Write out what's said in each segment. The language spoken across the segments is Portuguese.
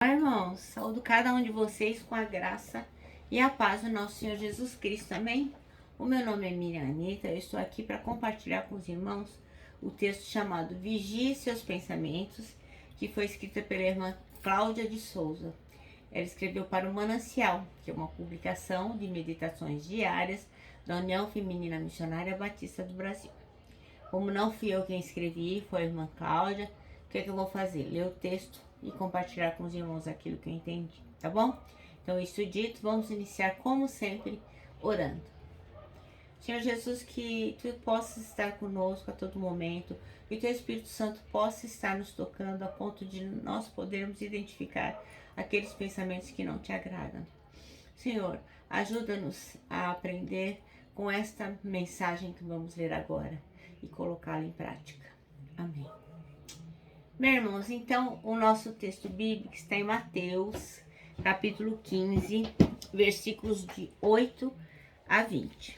Irmãos, saúdo cada um de vocês com a graça e a paz do nosso Senhor Jesus Cristo, amém? O meu nome é Miriam Anitta, eu estou aqui para compartilhar com os irmãos o texto chamado Vigie Seus Pensamentos, que foi escrito pela irmã Cláudia de Souza. Ela escreveu para o Manancial, que é uma publicação de meditações diárias da União Feminina Missionária Batista do Brasil. Como não fui eu quem escrevi, foi a irmã Cláudia, o que é que eu vou fazer? Ler o texto e compartilhar com os irmãos aquilo que eu entendi, tá bom? Então, isso dito, vamos iniciar como sempre, orando. Senhor Jesus, que Tu possas estar conosco a todo momento, que o Teu Espírito Santo possa estar nos tocando a ponto de nós podermos identificar aqueles pensamentos que não Te agradam. Senhor, ajuda-nos a aprender com esta mensagem que vamos ler agora e colocá-la em prática. Amém. Meus irmãos, então o nosso texto bíblico está em Mateus, capítulo 15, versículos de 8 a 20.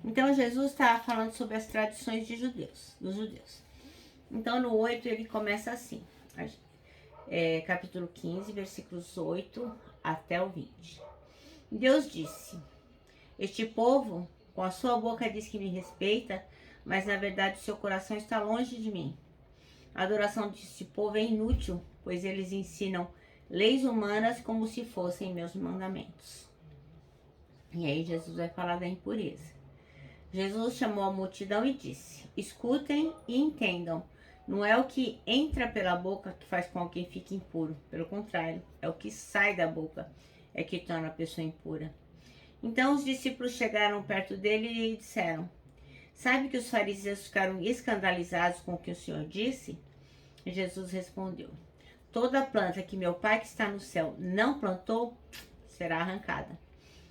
Então Jesus estava falando sobre as tradições dos judeus. Então no 8 ele começa assim, capítulo 15, versículos 8 até o 20. Deus disse: Este povo com a sua boca diz que me respeita, mas na verdade o seu coração está longe de mim. A adoração deste povo é inútil, pois eles ensinam leis humanas como se fossem meus mandamentos. E aí Jesus vai falar da impureza. Jesus chamou a multidão e disse: Escutem e entendam. Não é o que entra pela boca que faz com que alguém fique impuro. Pelo contrário, é o que sai da boca é que torna a pessoa impura. Então os discípulos chegaram perto dele e lhe disseram: Sabe que os fariseus ficaram escandalizados com o que o Senhor disse? E Jesus respondeu: Toda planta que meu Pai que está no céu não plantou, será arrancada.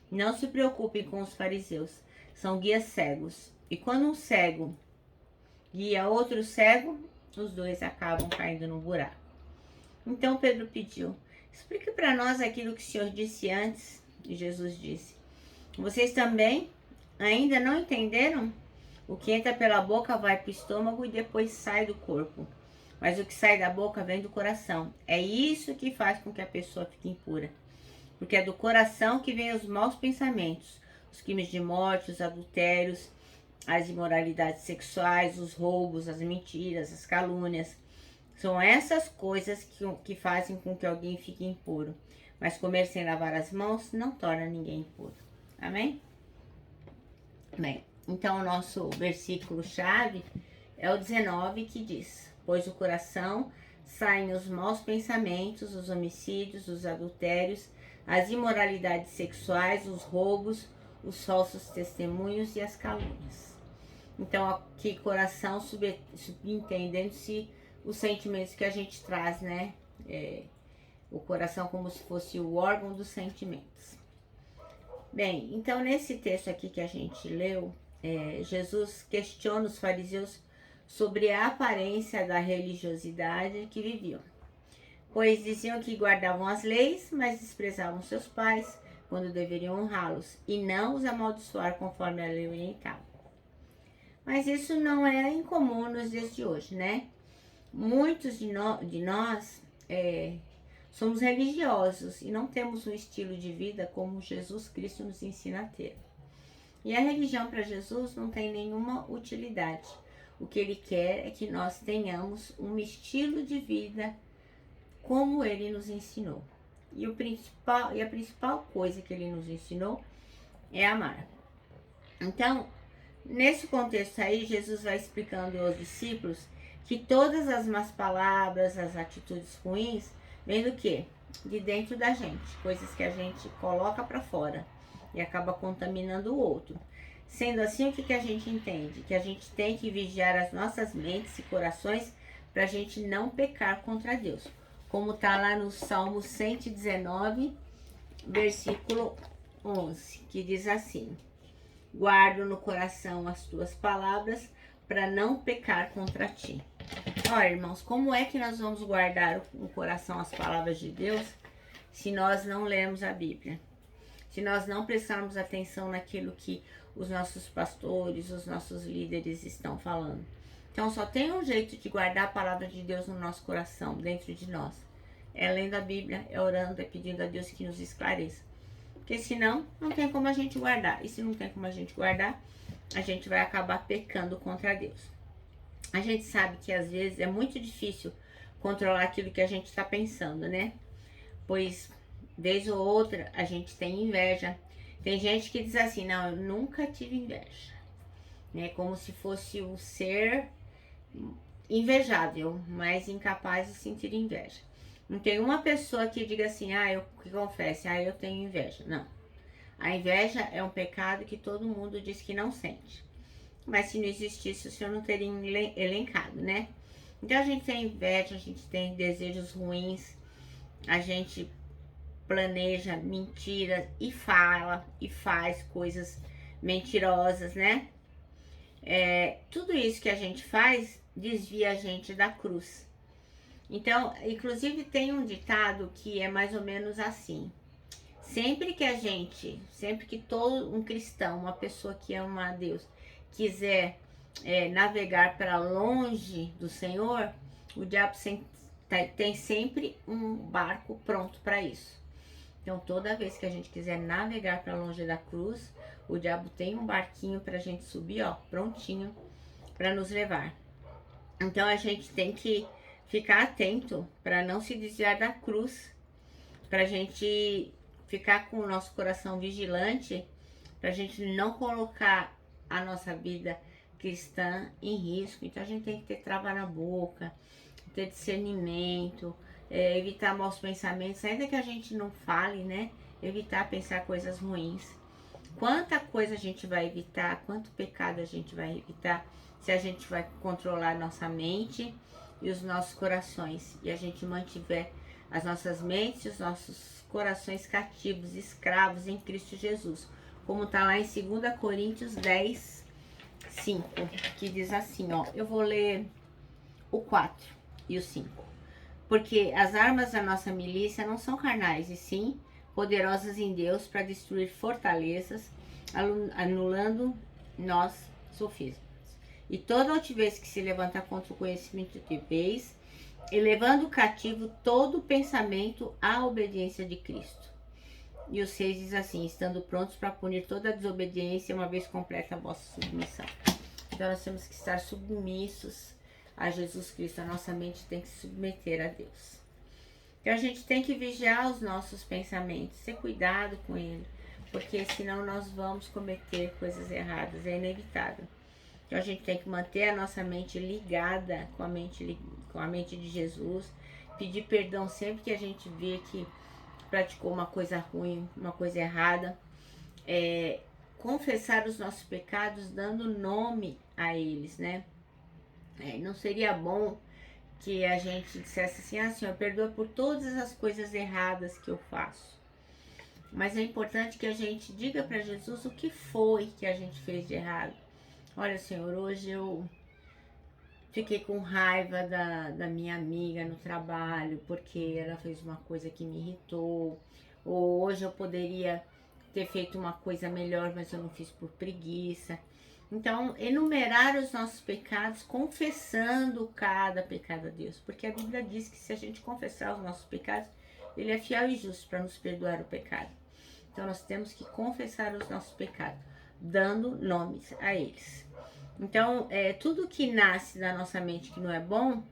Não se preocupem com os fariseus, são guias cegos. E quando um cego guia outro cego, os dois acabam caindo no buraco. Então Pedro pediu: Explique para nós aquilo que o Senhor disse antes. E Jesus disse: Vocês também ainda não entenderam? O que entra pela boca vai para o estômago e depois sai do corpo. Mas o que sai da boca vem do coração. É isso que faz com que a pessoa fique impura. Porque é do coração que vêm os maus pensamentos, os crimes de morte, os adultérios, as imoralidades sexuais, os roubos, as mentiras, as calúnias. São essas coisas que fazem com que alguém fique impuro. Mas comer sem lavar as mãos não torna ninguém impuro. Amém? Bem, então o nosso versículo-chave é o 19, que diz: Pois do coração saem os maus pensamentos, os homicídios, os adultérios, as imoralidades sexuais, os roubos, os falsos testemunhos e as calúnias. Então aqui coração subentendendo-se os sentimentos que a gente traz, né? O coração como se fosse o órgão dos sentimentos. Bem, então nesse texto aqui que a gente leu, Jesus questiona os fariseus sobre a aparência da religiosidade que viviam, pois diziam que guardavam as leis, mas desprezavam seus pais quando deveriam honrá-los e não os amaldiçoar conforme a lei oriental. Mas isso não é incomum nos dias de hoje, né? Muitos de nós somos religiosos e não temos um estilo de vida como Jesus Cristo nos ensina a ter. E a religião para Jesus não tem nenhuma utilidade. O que ele quer é que nós tenhamos um estilo de vida como ele nos ensinou. E a principal coisa que ele nos ensinou é amar. Então, nesse contexto aí, Jesus vai explicando aos discípulos que todas as más palavras, as atitudes ruins, vem do quê? De dentro da gente, coisas que a gente coloca para fora e acaba contaminando o outro. Sendo assim, o que a gente entende? Que a gente tem que vigiar as nossas mentes e corações para a gente não pecar contra Deus. Como está lá no Salmo 119, versículo 11, que diz assim: Guardo no coração as tuas palavras para não pecar contra ti. Olha, irmãos, como é que nós vamos guardar no coração as palavras de Deus se nós não lermos a Bíblia? Se nós não prestarmos atenção naquilo que os nossos pastores, os nossos líderes estão falando. Então só tem um jeito de guardar a palavra de Deus no nosso coração, dentro de nós, é lendo a Bíblia, é orando, é pedindo a Deus que nos esclareça. Porque senão, não tem como a gente guardar. E se não tem como a gente guardar, a gente vai acabar pecando contra Deus. A gente sabe que às vezes é muito difícil controlar aquilo que a gente está pensando, né? Pois, vez ou outra, a gente tem inveja. Tem gente que diz assim, não, eu nunca tive inveja. Né? Como se fosse um ser invejável, mas incapaz de sentir inveja. Não tem uma pessoa que diga assim, eu que confesse, eu tenho inveja. Não. A inveja é um pecado que todo mundo diz que não sente. Mas se não existisse, o Senhor não teria elencado, né? Então a gente tem inveja, a gente tem desejos ruins, a gente planeja mentiras e fala e faz coisas mentirosas, né? Tudo isso que a gente faz desvia a gente da cruz. Então, inclusive tem um ditado que é mais ou menos assim. Sempre que todo um cristão, uma pessoa que ama a Deus, quiser navegar para longe do Senhor, o diabo tem sempre um barco pronto para isso. Então, toda vez que a gente quiser navegar para longe da cruz, o diabo tem um barquinho para a gente subir, prontinho para nos levar. Então, a gente tem que ficar atento para não se desviar da cruz, para a gente ficar com o nosso coração vigilante, para a gente não colocar a nossa vida cristã em risco. Então, a gente tem que ter trava na boca, ter discernimento, evitar maus pensamentos, ainda que a gente não fale, né? Evitar pensar coisas ruins. Quanta coisa a gente vai evitar, quanto pecado a gente vai evitar, se a gente vai controlar nossa mente e os nossos corações, e a gente mantiver as nossas mentes e os nossos corações cativos, escravos em Cristo Jesus. Como está lá em 2 Coríntios 10, 5, que diz assim, eu vou ler o 4 e o 5. Porque as armas da nossa milícia não são carnais, e sim poderosas em Deus para destruir fortalezas, anulando nós sofismas. E toda altivez que se levanta contra o conhecimento de Deus, e levando cativo todo pensamento à obediência de Cristo. E o 6 diz assim, estando prontos para punir toda a desobediência, uma vez completa a vossa submissão. Então nós temos que estar submissos a Jesus Cristo, a nossa mente tem que se submeter a Deus. Então a gente tem que vigiar os nossos pensamentos, ter cuidado com ele, porque senão nós vamos cometer coisas erradas, é inevitável. Então a gente tem que manter a nossa mente ligada com a mente de Jesus, pedir perdão sempre que a gente vê que praticou uma coisa ruim, uma coisa errada, confessar os nossos pecados dando nome a eles, né? Não seria bom que a gente dissesse assim, Senhor, perdoa por todas as coisas erradas que eu faço. Mas é importante que a gente diga para Jesus o que foi que a gente fez de errado. Olha, Senhor, hoje eu fiquei com raiva da minha amiga no trabalho, porque ela fez uma coisa que me irritou. Ou hoje eu poderia ter feito uma coisa melhor, mas eu não fiz por preguiça. Então, enumerar os nossos pecados, confessando cada pecado a Deus. Porque a Bíblia diz que se a gente confessar os nossos pecados, Ele é fiel e justo para nos perdoar o pecado. Então, nós temos que confessar os nossos pecados, dando nomes a eles. Então, tudo que nasce da nossa mente que não é bom,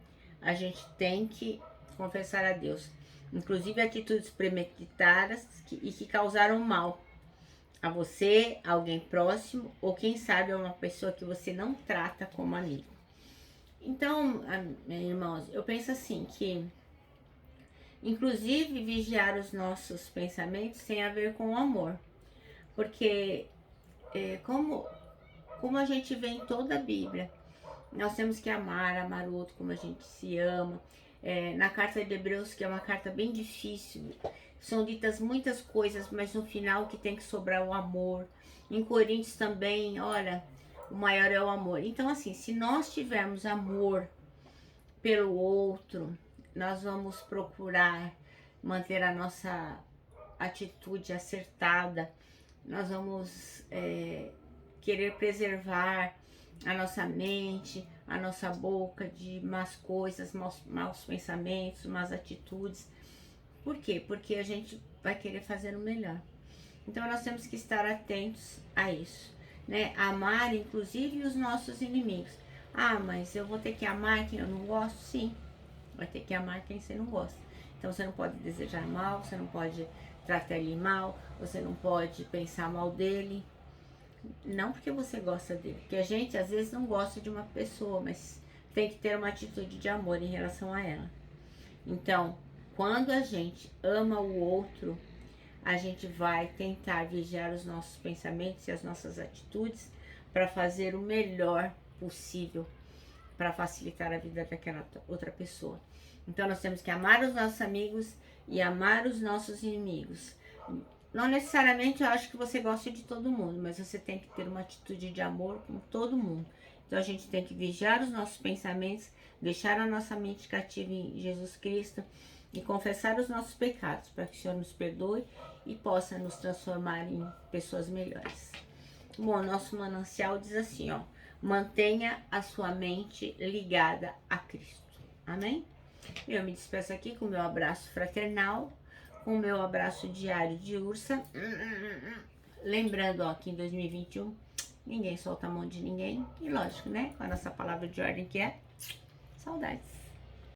a gente tem que confessar a Deus. Inclusive atitudes premeditadas e que causaram mal a você, a alguém próximo, ou quem sabe a uma pessoa que você não trata como amigo. Então, irmãos, eu penso assim que, inclusive, vigiar os nossos pensamentos tem a ver com o amor. Porque, como a gente vê em toda a Bíblia, nós temos que amar o outro como a gente se ama. Na carta de Hebreus, que é uma carta bem difícil, são ditas muitas coisas, mas no final que tem que sobrar o amor. Em Coríntios também, olha, o maior é o amor. Então assim, se nós tivermos amor pelo outro, nós vamos procurar manter a nossa atitude acertada, nós vamos querer preservar a nossa mente, a nossa boca de más coisas, maus pensamentos, más atitudes. Por quê? Porque a gente vai querer fazer o melhor. Então nós temos que estar atentos a isso, né? Amar inclusive os nossos inimigos. Ah, mas eu vou ter que amar quem eu não gosto? Sim, vai ter que amar quem você não gosta. Então você não pode desejar mal, você não pode tratar ele mal, você não pode pensar mal dele. Não porque você gosta dele, porque a gente às vezes não gosta de uma pessoa, mas tem que ter uma atitude de amor em relação a ela. Então, quando a gente ama o outro, a gente vai tentar vigiar os nossos pensamentos e as nossas atitudes para fazer o melhor possível para facilitar a vida daquela outra pessoa. Então nós temos que amar os nossos amigos e amar os nossos inimigos. Não necessariamente eu acho que você gosta de todo mundo, mas você tem que ter uma atitude de amor com todo mundo. Então a gente tem que vigiar os nossos pensamentos, deixar a nossa mente cativa em Jesus Cristo e confessar os nossos pecados, para que o Senhor nos perdoe e possa nos transformar em pessoas melhores. Bom, nosso manancial diz assim, ó: mantenha a sua mente ligada a Cristo. Amém? Eu me despeço aqui com o meu abraço fraternal, com o meu abraço diário de ursa. Lembrando, ó, que em 2021 ninguém solta a mão de ninguém. E lógico, né? Com a nossa palavra de ordem que é saudades.